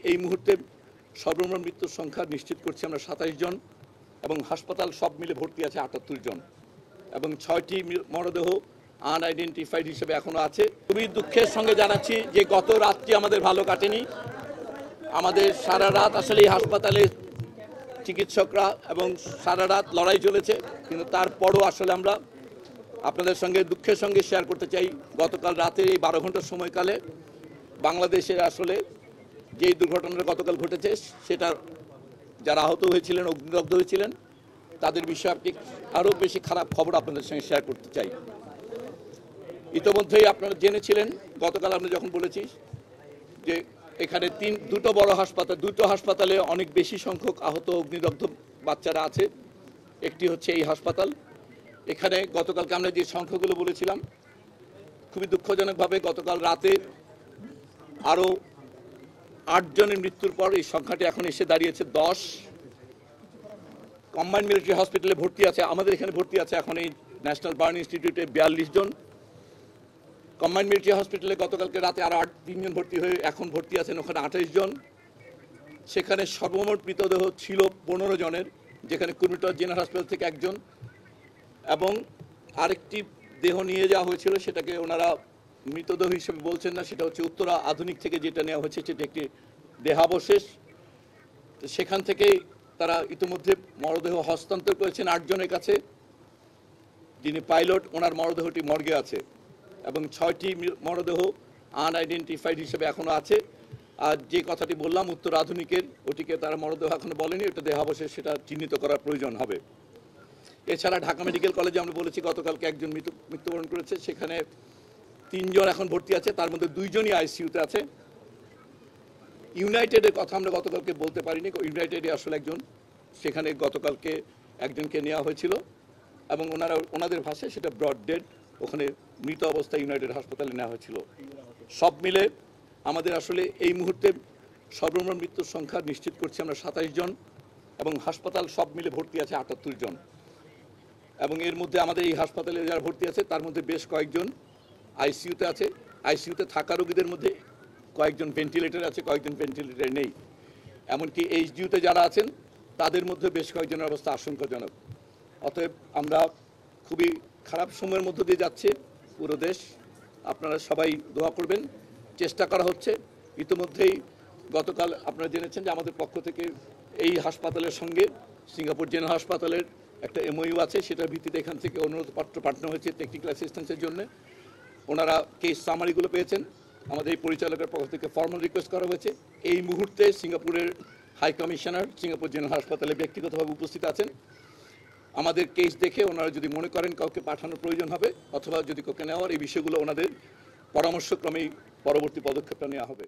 এই মুহূর্তে সর্বমোট মৃত্যুর সংখ্যা নিশ্চিত করছি আমরা 27 জন এবং হাসপাতাল সব মিলে ভর্তি আছে 78 জন এবং 6টি মরদেহ আনআইডেন্টিফাইড হিসেবে এখনো আছে। খুবই দুঃখের সঙ্গে জানাচ্ছি যে গত রাতটি আমাদের ভালো কাটেনি। আমাদের সারা রাত আসলে এই হাসপাতালে চিকিৎসকরা এবং সারা রাত লড়াই চলেছে, কিন্তু তারপরও আসলে আমরা আপনাদের সঙ্গে দুঃখের সঙ্গে শেয়ার করতে চাই গতকাল রাতের এই 12 ঘন্টার সময়কালে বাংলাদেশের আসলে যেই দুর্ঘটনাটা গতকাল ঘটেছে সেটা যারা আহত হয়েছিলেন, অগ্নিদগ্ধ হয়েছিলেন, তাদের বিষয়ে আপনি আরও বেশি খারাপ খবর আপনাদের সঙ্গে শেয়ার করতে চাই। ইতিমধ্যেই আপনারা জেনেছিলেন গতকাল আমরা যখন বলেছি যে এখানে দুটো বড় হাসপাতাল, দুটো হাসপাতালে অনেক বেশি সংখ্যক আহত অগ্নিদগ্ধ বাচ্চারা আছে। একটি হচ্ছে এই হাসপাতাল। এখানে গতকালকে আমরা যে সংখ্যাগুলো বলেছিলাম, খুবই দুঃখজনকভাবে গতকাল রাতে আরও 8 জনের মৃত্যুর পর এই সংখ্যাটি এখন এসে দাঁড়িয়েছে 10। কম্বাইন্ড মিলিটারি হসপিটালে ভর্তি আছে, আমাদের এখানে ভর্তি আছে এখন এই ন্যাশনাল বার্ন ইনস্টিটিউটে 42 জন। কম্বাইন্ড মিলিটারি হসপিটালে গতকালকে রাতে আরও 3 জন ভর্তি হয়ে এখন ভর্তি আছেন ওখানে 28 জন। সেখানে সর্বমোট মৃতদেহ ছিল 15 জনের, যেখানে কুর্মিটোলা জেনারেল হাসপাতাল থেকে 1 জন এবং আরেকটি দেহ নিয়ে যাওয়া হয়েছিল, সেটাকে ওনারা মৃতদেহ হিসেবে বলছেন না, সেটা হচ্ছে উত্তরা আধুনিক থেকে যেটা নেওয়া হয়েছে সেটা একটি দেহাবশেষ। সেখান থেকে তারা ইতিমধ্যে মরদেহ হস্তান্তর করেছেন 8 জনের কাছে। যিনি পাইলট, ওনার মরদেহটি মর্গে আছে এবং 6টি মরদেহ আনআইডেন্টিফাইড হিসেবে এখনো আছে। আর যে কথাটি বললাম উত্তর আধুনিকের, ওটিকে তারা মরদেহ এখনো বলেনি, ওটা দেহাবশেষ, সেটা চিহ্নিত করার প্রয়োজন হবে। এছাড়া ঢাকা মেডিকেল কলেজে আমরা বলেছি গতকালকে 1 জন মৃত্যুবরণ করেছে, সেখানে 3 জন এখন ভর্তি আছে, তার মধ্যে 2 জনই আইসিইউতে আছে। ইউনাইটেডের কথা আমরা গতকালকে বলতে পারিনি, ইউনাইটেডে আসলে একজন, সেখানে গতকালকে একজনকে নেওয়া হয়েছিল এবং ওনাদের ভাষায় সেটা ব্রড ডেড, ওখানে মৃত অবস্থায় ইউনাইটেড হাসপাতালে নেওয়া হয়েছিল। সব মিলে আমাদের আসলে এই মুহূর্তে সর্বমোট মৃত্যুর সংখ্যা নিশ্চিত করছি আমরা 27 জন এবং হাসপাতাল সব মিলে ভর্তি আছে 78 জন এবং এর মধ্যে আমাদের এই হাসপাতালে যারা ভর্তি আছে তার মধ্যে বেশ কয়েকজন আইসিইউতে আছে। আইসিইউতে থাকা রোগীদের মধ্যে কয়েকজন ভেন্টিলেটর আছে, কয়েকজন ভেন্টিলেটর নেই। এমনকি এইচডিইউতে যারা আছেন তাদের মধ্যে বেশ কয়েকজনের অবস্থা আশঙ্কাজনক। অতএব আমরা খুবই খারাপ সময়ের মধ্য দিয়ে যাচ্ছে পুরো দেশ। আপনারা সবাই দোয়া করবেন। চেষ্টা করা হচ্ছে। ইতিমধ্যেই গতকাল আপনারা জেনেছেন যে আমাদের পক্ষ থেকে এই হাসপাতালের সঙ্গে সিঙ্গাপুর জেনারেল হাসপাতালের একটা এমওইউ আছে, সেটার ভিত্তিতে এখান থেকে অনুরোধপত্র পাঠানো হয়েছে টেকনিক্যাল অ্যাসিস্ট্যান্সের জন্য। ওনারা কেস সামারিগুলো পেয়েছেন, আমাদের এই পরিচালকের পক্ষ থেকে ফর্মাল রিকোয়েস্ট করা হয়েছে। এই মুহূর্তে সিঙ্গাপুরের হাই কমিশনার সিঙ্গাপুর জেনারেল হাসপাতালে ব্যক্তিগতভাবে উপস্থিত আছেন। আমাদের কেস দেখে ওনারা যদি মনে করেন কাউকে পাঠানোর প্রয়োজন হবে অথবা যদি কাউকে নেওয়ার, এই বিষয়গুলো ওনাদের পরামর্শক্রমেই পরবর্তী পদক্ষেপটা নেওয়া হবে।